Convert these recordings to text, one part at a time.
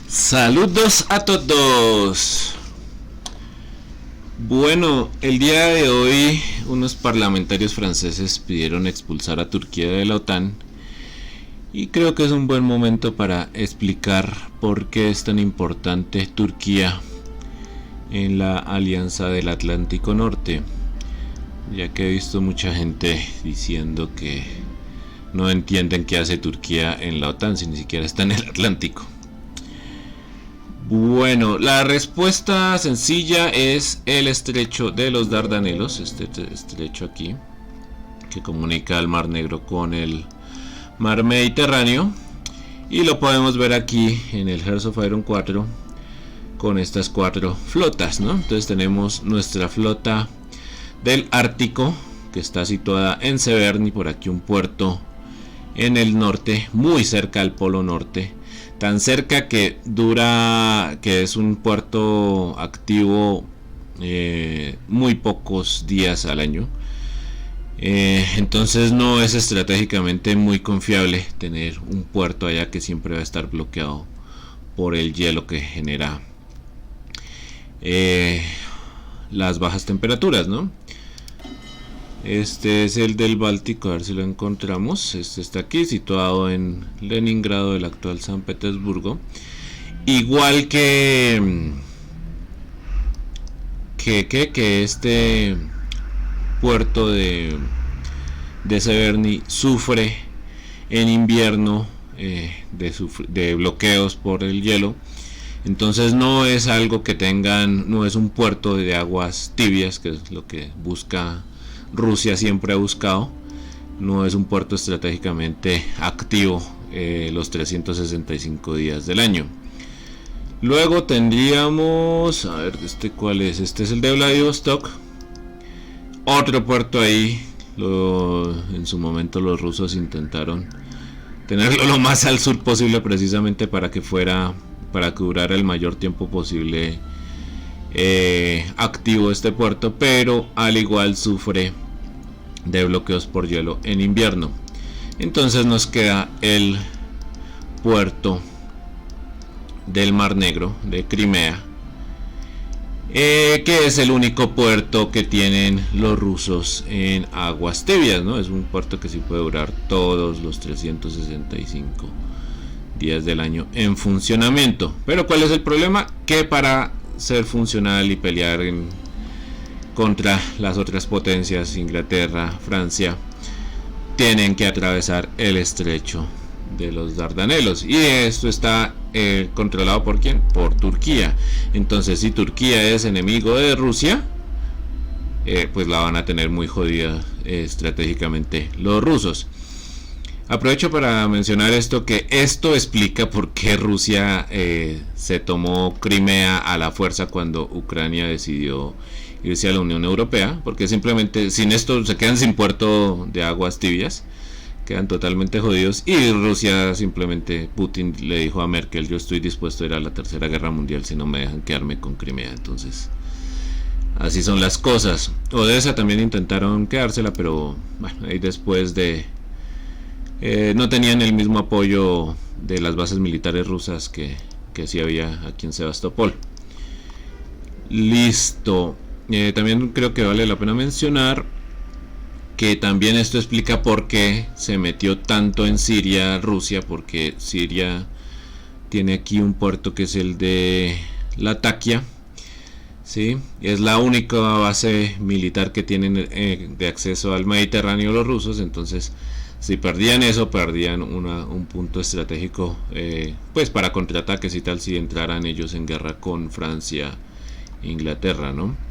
Saludos a todos. Bueno, el día de hoy unos parlamentarios franceses pidieron expulsar a Turquía de la OTAN y creo que es un buen momento para explicar por qué es tan importante Turquía en la Alianza del Atlántico Norte, ya que he visto mucha gente diciendo que no entienden qué hace Turquía en la OTAN si ni siquiera está en el Atlántico. Bueno, la respuesta sencilla es el estrecho de los Dardanelos, este estrecho aquí, que comunica el Mar Negro con el Mar Mediterráneo, y lo podemos ver aquí en el Hearts of Iron 4 con estas cuatro flotas, ¿no? Entonces tenemos nuestra flota del Ártico, que está situada en Severny, por aquí un puerto en el norte, muy cerca al Polo Norte, tan cerca que es un puerto activo muy pocos días al año. Entonces no es estratégicamente muy confiable tener un puerto allá que siempre va a estar bloqueado por el hielo que genera las bajas temperaturas, ¿no? Este es el del Báltico, a ver si lo encontramos. Este está aquí, situado en Leningrado, el actual San Petersburgo. Igual que este puerto de Severny sufre en invierno de bloqueos por el hielo. Entonces no es algo que tengan, no es un puerto de aguas tibias, que es lo que busca Rusia, siempre ha buscado. No es un puerto estratégicamente activo los 365 días del año. Luego tendríamos, a ver, ¿cuál es? Este es el de Vladivostok, otro puerto ahí. En su momento los rusos intentaron tenerlo lo más al sur posible, precisamente para que durara el mayor tiempo posible activo este puerto, pero al igual sufre de bloqueos por hielo en invierno. Entonces nos queda el puerto del Mar Negro de Crimea, que es el único puerto que tienen los rusos en aguas tibias, ¿no? Es un puerto que sí puede durar todos los 365 días del año en funcionamiento. Pero ¿cuál es el problema? Que para ser funcional y pelear contra las otras potencias, Inglaterra, Francia, tienen que atravesar el estrecho de los Dardanelos, y esto está controlado por ¿quién? Por Turquía. Entonces, si Turquía es enemigo de Rusia, pues la van a tener muy jodida estratégicamente los rusos. Aprovecho para mencionar que esto explica por qué Rusia se tomó Crimea a la fuerza cuando Ucrania decidió irse a la Unión Europea, porque simplemente sin esto se quedan sin puerto de aguas tibias, quedan totalmente jodidos, y Rusia simplemente, Putin le dijo a Merkel: yo estoy dispuesto a ir a la tercera guerra mundial si no me dejan quedarme con Crimea. Entonces así son las cosas. Odessa también intentaron quedársela, pero bueno, ahí después de no tenían el mismo apoyo de las bases militares rusas que sí había aquí en Sebastopol. Listo. También creo que vale la pena mencionar que también esto explica por qué se metió tanto en Siria Rusia, porque Siria tiene aquí un puerto que es el de Latakia, ¿sí? Es la única base militar que tienen de acceso al Mediterráneo los rusos. Entonces, si perdían eso, perdían un punto estratégico pues para contraataques y tal, si entraran ellos en guerra con Francia e Inglaterra, ¿no?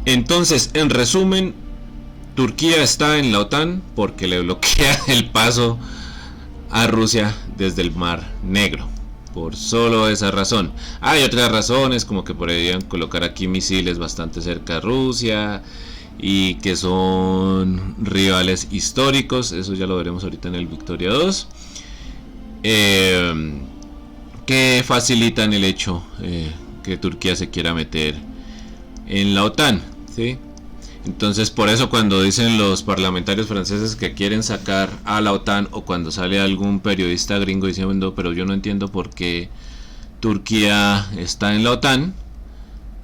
Entonces, en resumen, Turquía está en la OTAN porque le bloquea el paso a Rusia desde el Mar Negro, por solo esa razón. Hay otras razones, como que podrían colocar aquí misiles bastante cerca de Rusia y que son rivales históricos. Eso ya lo veremos ahorita en el Victoria 2, que facilitan el hecho que Turquía se quiera meter en la OTAN, ¿sí? Entonces, por eso cuando dicen los parlamentarios franceses que quieren sacar a la OTAN, o cuando sale algún periodista gringo diciendo, pero yo no entiendo por qué Turquía está en la OTAN,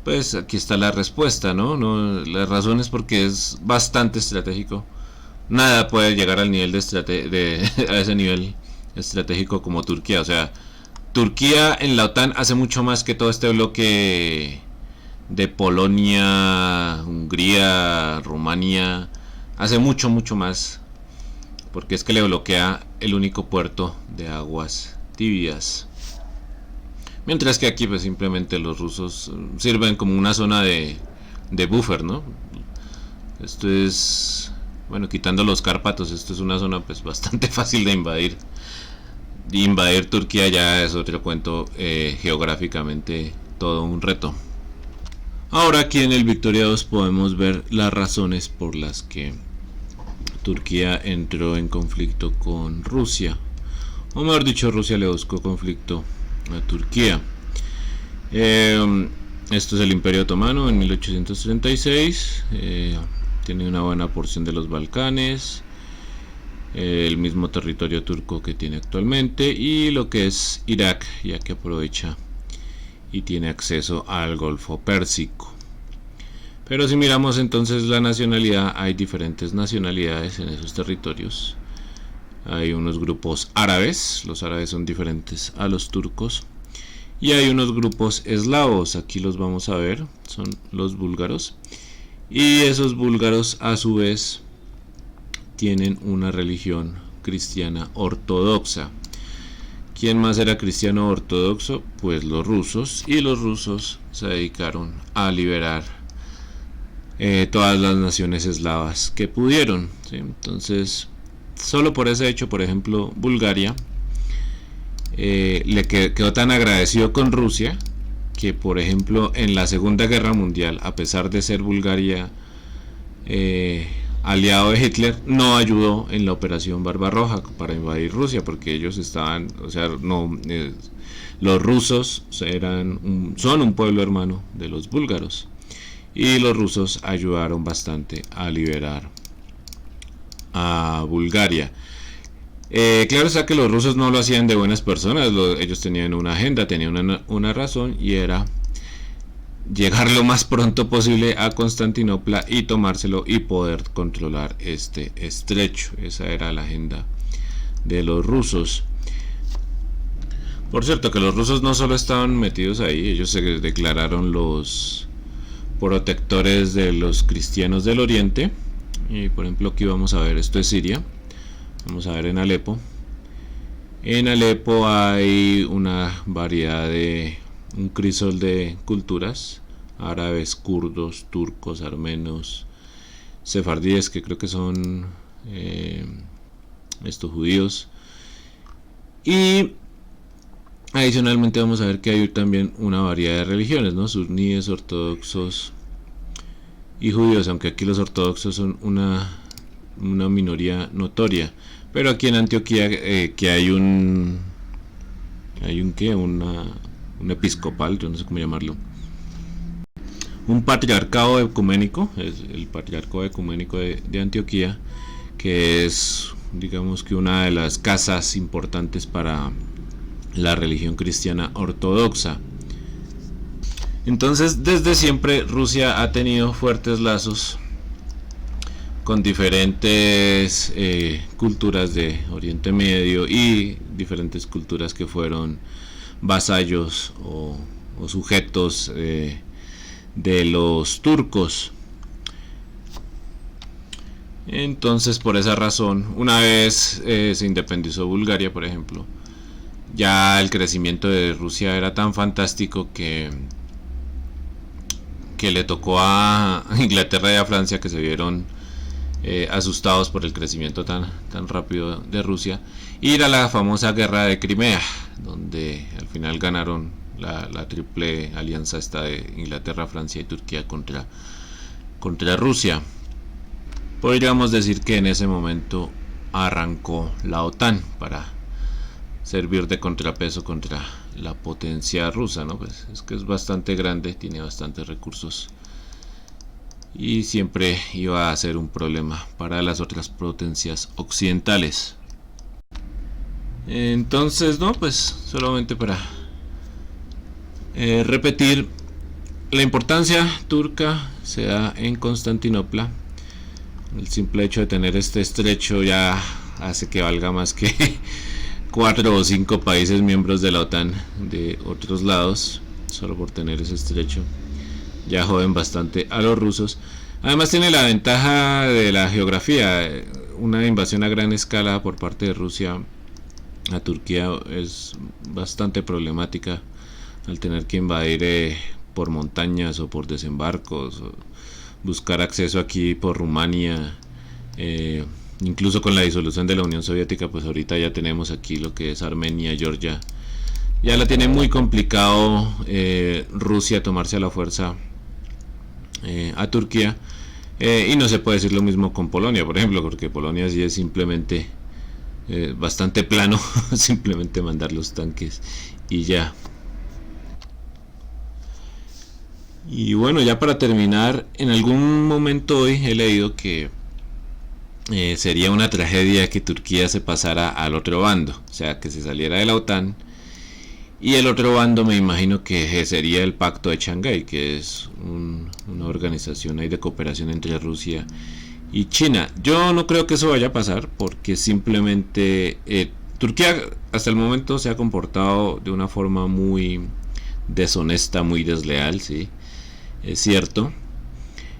pues aquí está la respuesta, ¿no? La razón es porque es bastante estratégico. Nada puede llegar al nivel a ese nivel estratégico como Turquía. O sea, Turquía en la OTAN hace mucho más que todo este bloque de Polonia, Hungría, Rumania. Hace mucho, mucho más. Porque es que le bloquea el único puerto de aguas tibias. Mientras que aquí pues simplemente los rusos sirven como una zona de buffer, ¿no? Esto es, bueno, quitando los Cárpatos, esto es una zona pues bastante fácil de invadir. Y invadir Turquía ya es otro cuento, geográficamente todo un reto. Ahora aquí en el Victoria 2 podemos ver las razones por las que Turquía entró en conflicto con Rusia. O mejor dicho, Rusia le buscó conflicto a Turquía. Esto es el Imperio Otomano en 1836. Tiene una buena porción de los Balcanes, el mismo territorio turco que tiene actualmente, y lo que es Irak, ya que aprovecha y tiene acceso al Golfo Pérsico. Pero si miramos entonces la nacionalidad, hay diferentes nacionalidades en esos territorios. Hay unos grupos árabes, los árabes son diferentes a los turcos, y hay unos grupos eslavos, aquí los vamos a ver, son los búlgaros, y esos búlgaros a su vez tienen una religión cristiana ortodoxa. ¿Quién más era cristiano ortodoxo? Pues los rusos, y los rusos se dedicaron a liberar todas las naciones eslavas que pudieron, ¿sí? Entonces, solo por ese hecho, por ejemplo, Bulgaria le quedó tan agradecido con Rusia que, por ejemplo, en la Segunda Guerra Mundial, a pesar de ser Bulgaria aliado de Hitler, no ayudó en la Operación Barbarroja para invadir Rusia, porque ellos estaban, o sea, los rusos son un pueblo hermano de los búlgaros, y los rusos ayudaron bastante a liberar a Bulgaria. Claro está que los rusos no lo hacían de buenas personas, ellos tenían una agenda, tenían una razón, y era llegar lo más pronto posible a Constantinopla y tomárselo y poder controlar este estrecho. Esa era la agenda de los rusos. Por cierto, que los rusos no solo estaban metidos ahí, ellos se declararon los protectores de los cristianos del Oriente. Y por ejemplo aquí vamos a ver, esto es Siria. Vamos a ver en Alepo. En Alepo hay una variedad un crisol de culturas: árabes, kurdos, turcos, armenos, sefardíes, que creo que son estos judíos. Y adicionalmente vamos a ver que hay también una variedad de religiones, ¿no? Suníes, ortodoxos y judíos, aunque aquí los ortodoxos son una minoría notoria. Pero aquí en Antioquía que hay un episcopal, yo no sé cómo llamarlo, un patriarcado ecuménico, es el patriarcado ecuménico de Antioquía, que es, digamos, que una de las casas importantes para la religión cristiana ortodoxa. Entonces, desde siempre Rusia ha tenido fuertes lazos con diferentes culturas de Oriente Medio y diferentes culturas que fueron vasallos o sujetos de los turcos. Entonces, por esa razón, una vez se independizó Bulgaria, por ejemplo, ya el crecimiento de Rusia era tan fantástico que le tocó a Inglaterra y a Francia, que se vieron asustados por el crecimiento tan rápido de Rusia, ir a la famosa guerra de Crimea, donde al final ganaron la triple alianza esta de Inglaterra, Francia y Turquía contra Rusia. Podríamos decir que en ese momento arrancó la OTAN para servir de contrapeso contra la potencia rusa, ¿no? Pues es que es bastante grande, tiene bastantes recursos y siempre iba a ser un problema para las otras potencias occidentales. Entonces, no, pues solamente para repetir, la importancia turca se da en Constantinopla. El simple hecho de tener este estrecho ya hace que valga más que 4 o 5 países miembros de la OTAN de otros lados, solo por tener ese estrecho. Ya joden bastante a los rusos. Además tiene la ventaja de la geografía. Una invasión a gran escala por parte de Rusia a Turquía es bastante problemática, al tener que invadir por montañas o por desembarcos, o buscar acceso aquí por Rumania. Incluso con la disolución de la Unión Soviética, pues ahorita ya tenemos aquí lo que es Armenia, Georgia. Ya la tiene muy complicado Rusia tomarse a la fuerza a Turquía. Y no se puede decir lo mismo con Polonia, por ejemplo, porque Polonia sí es simplemente bastante plano, simplemente mandar los tanques y ya. Y bueno, ya para terminar, en algún momento hoy he leído que sería una tragedia que Turquía se pasara al otro bando, o sea, que se saliera de la OTAN. Y el otro bando me imagino que sería el Pacto de Shanghái, que es una organización ahí de cooperación entre Rusia y China. Yo no creo que eso vaya a pasar, porque simplemente Turquía hasta el momento se ha comportado de una forma muy deshonesta, muy desleal, sí, es cierto.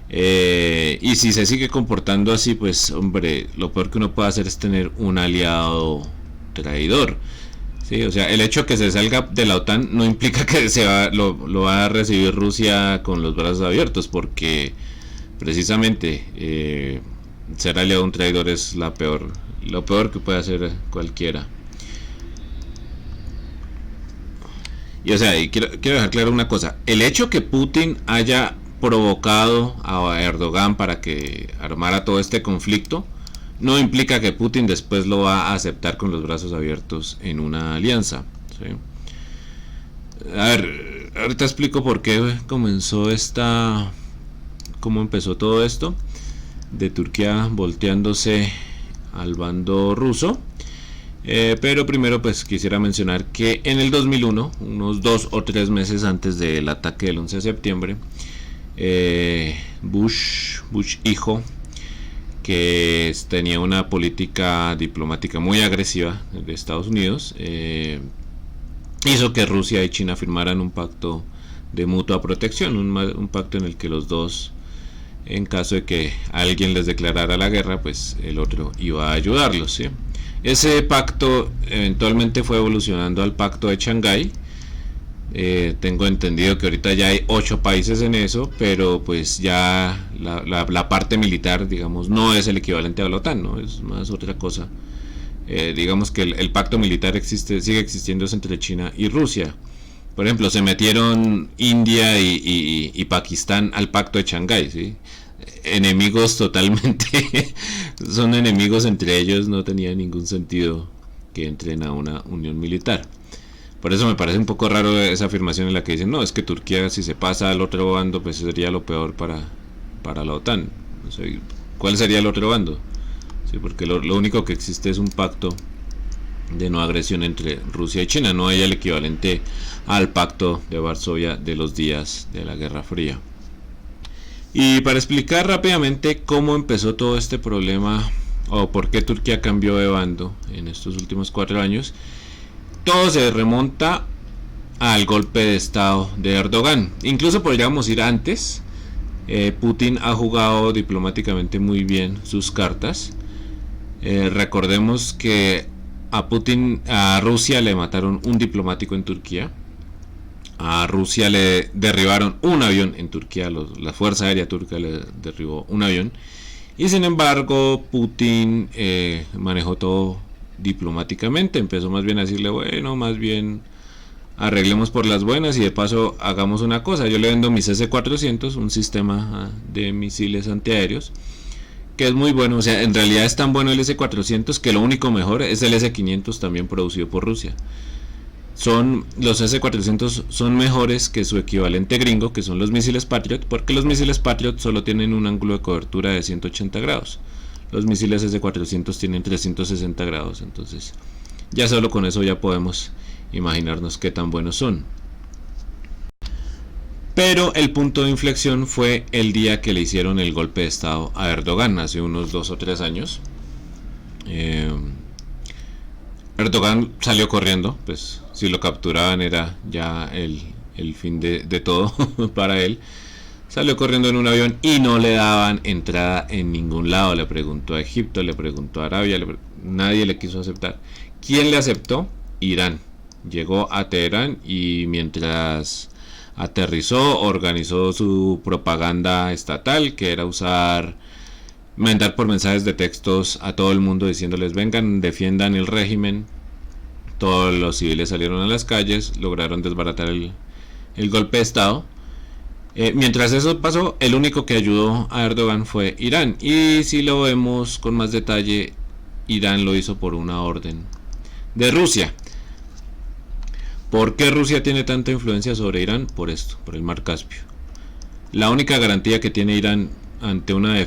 Y si se sigue comportando así, pues hombre, lo peor que uno puede hacer es tener un aliado traidor. Sí, o sea, el hecho de que se salga de la OTAN no implica que lo va a recibir Rusia con los brazos abiertos, porque precisamente ser aliado de un traidor es lo peor que puede hacer cualquiera. Y o sea, y quiero dejar claro una cosa: el hecho que Putin haya provocado a Erdogan para que armara todo este conflicto no implica que Putin después lo va a aceptar con los brazos abiertos en una alianza, ¿sí? A ver, ahorita explico por qué cómo empezó todo esto de Turquía volteándose al bando ruso. Pero primero pues quisiera mencionar que en el 2001, unos 2 o 3 meses antes del ataque del 11 de septiembre, Bush hijo, que tenía una política diplomática muy agresiva de Estados Unidos, hizo que Rusia y China firmaran un pacto de mutua protección, un pacto en el que los dos, en caso de que alguien les declarara la guerra, pues el otro iba a ayudarlos, ¿sí? Ese pacto eventualmente fue evolucionando al Pacto de Shanghái. Tengo entendido que ahorita ya hay 8 países en eso, pero pues ya la parte militar, digamos, no es el equivalente a la OTAN, ¿no? Es más otra cosa. Digamos que el pacto militar sigue existiendo entre China y Rusia. Por ejemplo, se metieron India y Pakistán al Pacto de Shanghái, ¿sí? Enemigos totalmente, son enemigos entre ellos, no tenía ningún sentido que entren a una unión militar. Por eso me parece un poco raro esa afirmación en la que dicen, no, es que Turquía si se pasa al otro bando, pues sería lo peor para la OTAN. No sé, ¿cuál sería el otro bando? Sí, porque lo único que existe es un pacto de no agresión entre Rusia y China, no hay el equivalente al pacto de Varsovia de los días de la Guerra Fría. Y para explicar rápidamente cómo empezó todo este problema, o por qué Turquía cambió de bando en estos últimos 4 años, todo se remonta al golpe de estado de Erdogan. Incluso podríamos ir antes. Putin ha jugado diplomáticamente muy bien sus cartas. Recordemos que a Rusia le mataron un diplomático en Turquía. A Rusia le derribaron un avión en Turquía. La Fuerza Aérea Turca le derribó un avión. Y sin embargo, Putin manejó todo diplomáticamente. Empezó más bien a decirle, bueno, más bien arreglemos por las buenas y de paso hagamos una cosa. Yo le vendo mis S-400, un sistema de misiles antiaéreos, que es muy bueno. O sea, en realidad es tan bueno el S-400 que lo único mejor es el S-500, también producido por Rusia. Los S-400 son mejores que su equivalente gringo, que son los misiles Patriot, porque los misiles Patriot solo tienen un ángulo de cobertura de 180 grados. Los misiles S-400 tienen 360 grados, entonces ya solo con eso ya podemos imaginarnos qué tan buenos son. Pero el punto de inflexión fue el día que le hicieron el golpe de estado a Erdogan, hace unos 2 o 3 años. Erdogan salió corriendo, pues si lo capturaban era ya el fin de todo para él. Salió corriendo en un avión y no le daban entrada en ningún lado. Le preguntó a Egipto, le preguntó a Arabia, nadie le quiso aceptar. ¿Quién le aceptó? Irán. Llegó a Teherán y mientras aterrizó, organizó su propaganda estatal, que era mandar por mensajes de textos a todo el mundo diciéndoles vengan, defiendan el régimen. Todos los civiles salieron a las calles, lograron desbaratar el golpe de estado. Mientras eso pasó, el único que ayudó a Erdogan fue Irán. Y si lo vemos con más detalle, Irán lo hizo por una orden de Rusia. ¿Por qué Rusia tiene tanta influencia sobre Irán? Por esto, por el mar Caspio. La única garantía que tiene Irán ante una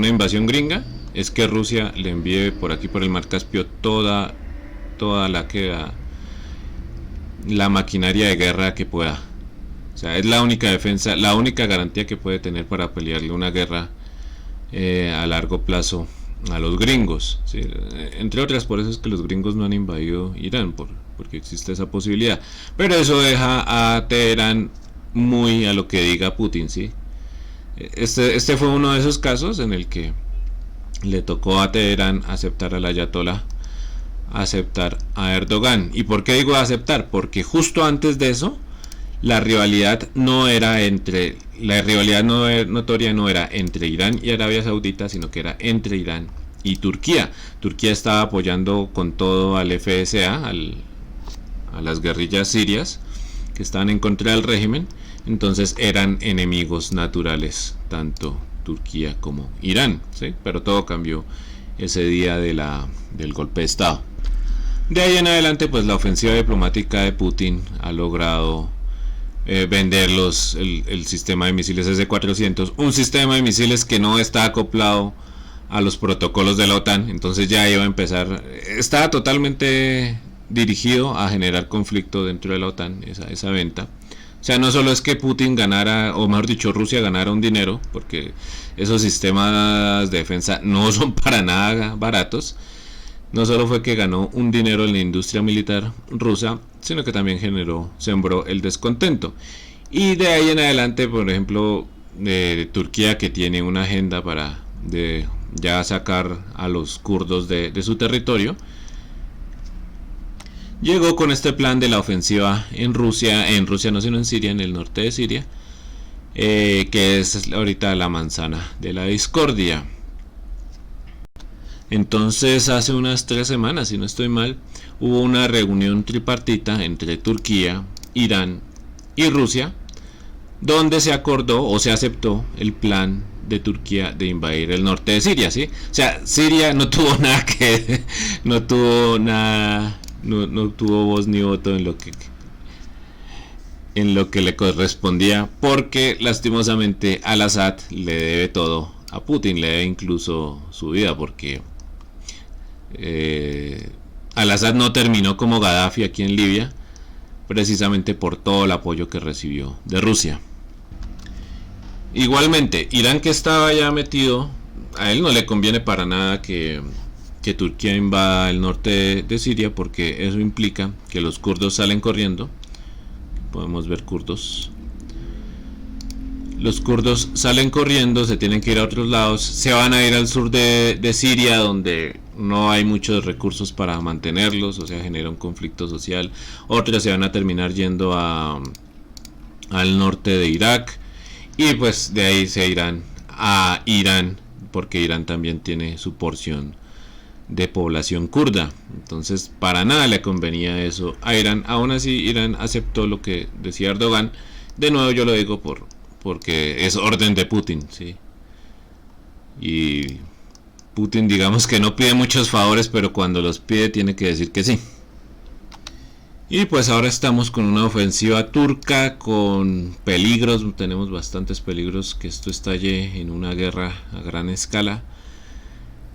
invasión gringa, es que Rusia le envíe por aquí, por el mar Caspio, toda la maquinaria de guerra que pueda. O sea, es la única defensa, la única garantía que puede tener para pelearle una guerra a largo plazo a los gringos, ¿sí? Entre otras, por eso es que los gringos no han invadido Irán, porque existe esa posibilidad. Pero eso deja a Teherán muy a lo que diga Putin, ¿sí? Este fue uno de esos casos en el que le tocó a Teherán aceptar al ayatolá, aceptar a Erdogan. ¿Y por qué digo aceptar? Porque justo antes de eso la rivalidad notoria no era entre Irán y Arabia Saudita, sino que era entre Irán y Turquía. Turquía estaba apoyando con todo al FSA, a las guerrillas sirias que estaban en contra del régimen. Entonces eran enemigos naturales, tanto Turquía como Irán, ¿sí? Pero todo cambió ese día del golpe de estado. De ahí en adelante, pues la ofensiva diplomática de Putin ha logrado vender el sistema de misiles S-400, un sistema de misiles que no está acoplado a los protocolos de la OTAN. Entonces ya iba a empezar, estaba totalmente dirigido a generar conflicto dentro de la OTAN, esa venta. O sea, no solo es que Putin ganara, o mejor dicho, Rusia ganara un dinero, porque esos sistemas de defensa no son para nada baratos. No solo fue que ganó un dinero en la industria militar rusa, sino que también sembró el descontento. Y de ahí en adelante, por ejemplo, Turquía, que tiene una agenda para ya sacar a los kurdos de su territorio, llegó con este plan de la ofensiva en Rusia no, sino en Siria, en el norte de Siria, que es ahorita la manzana de la discordia. Entonces hace unas 3 semanas, si no estoy mal, hubo una reunión tripartita entre Turquía, Irán y Rusia, donde se acordó o se aceptó el plan de Turquía de invadir el norte de Siria, ¿sí? O sea, Siria no tuvo nada no tuvo voz ni voto en lo que le correspondía, porque lastimosamente al-Assad le debe todo a Putin, le debe incluso su vida, porque al-Assad no terminó como Gaddafi aquí en Libia, precisamente por todo el apoyo que recibió de Rusia. Igualmente, Irán, que estaba ya metido, a él no le conviene para nada que Turquía invada el norte de Siria, porque eso implica que los kurdos salen corriendo. Podemos ver kurdos. Los kurdos salen corriendo, se tienen que ir a otros lados, se van a ir al sur de Siria, donde no hay muchos recursos para mantenerlos, o sea, genera un conflicto social. Otros se van a terminar yendo al norte de Irak, y pues de ahí se irán a Irán, porque Irán también tiene su porción de población kurda. Entonces para nada le convenía eso a Irán. Aún así Irán aceptó lo que decía Erdogan. De nuevo yo lo digo porque es orden de Putin, ¿sí? Y Putin, digamos que no pide muchos favores, pero cuando los pide tiene que decir que sí. Y pues ahora estamos con una ofensiva turca con peligros, tenemos bastantes peligros que esto estalle en una guerra a gran escala.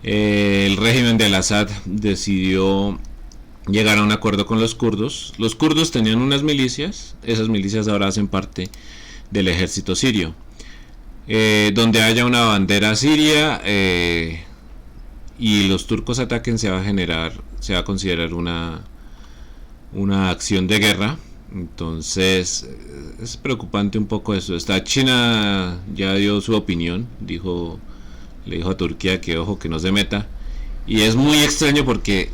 El régimen de Al-Assad decidió llegar a un acuerdo con los kurdos. Los kurdos tenían unas milicias, esas milicias ahora hacen parte del ejército sirio. Donde haya una bandera siria y los turcos ataquen, se va a considerar una acción de guerra. Entonces es preocupante un poco eso. China ya dio su opinión, le dijo a Turquía que ojo, que no se meta. Y es muy extraño porque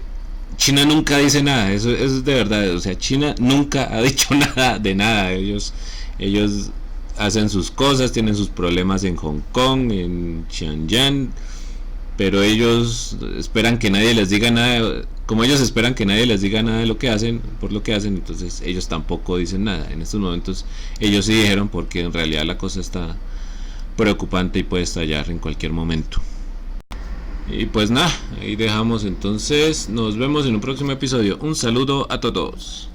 China nunca dice nada, eso es de verdad. O sea, China nunca ha dicho nada de nada. Ellos hacen sus cosas, tienen sus problemas en Hong Kong, en Xinjiang, pero ellos esperan que nadie les diga nada. Como ellos esperan que nadie les diga nada de lo que hacen, por lo que hacen, entonces ellos tampoco dicen nada. En estos momentos ellos sí dijeron, porque en realidad la cosa está preocupante y puede estallar en cualquier momento. Y pues nada, ahí dejamos entonces. Nos vemos en un próximo episodio. Un saludo a todos.